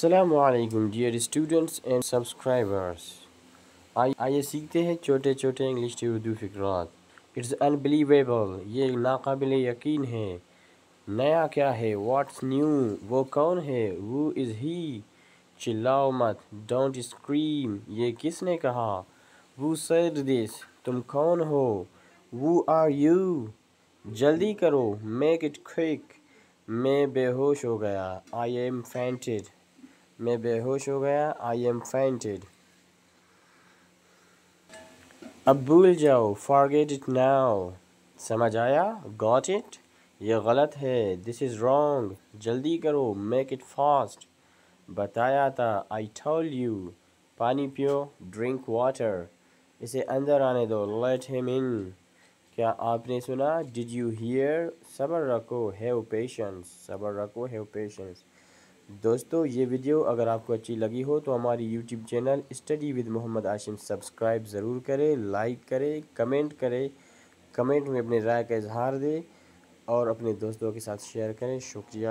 السلام علیکم dear students and subscribers, آئیے سیکھتے ہیں چھوٹے چھوٹے انگلش کے اردو فقرات۔ اٹس انبلیویبل، یہ ناقابل یقین ہے۔ نیا کیا ہے؟ واٹس نیو، وہ کون ہے؟ ہو از ہی، چلاؤ مت، ڈونٹ اسکریم، یہ کس نے کہا؟ ہو سیڈ دس، تم کون ہو؟ ہو آر یو، جلدی کرو، میک اٹ کوئک، میں بے ہوش ہو گیا، آئی ایم فینٹڈ، میں بے ہوش ہو گیا، آئی ایم فینٹڈ۔ اب بھول جاؤ، forget it now، سمجھ آیا، got it، یہ غلط ہے، this is wrong، جلدی کرو، make it fast، بتایا تھا، I told you، پانی پیو، drink water، اسے اندر آنے دو، let him in، کیا آپ نے سنا، did you hear، صبر رکھو، have patience، صبر رکھو، have patience۔ دوستو، یہ ویڈیو اگر آپ کو اچھی لگی ہو تو ہماری YouTube channel study with Muhammad Ashim subscribe ضرور کریں، لائک کریں، کمنٹ کریں، کمنٹ میں اپنے رائے کا اظہار دیں اور اپنے دوستوں کے ساتھ شیئر کریں۔ شکریہ۔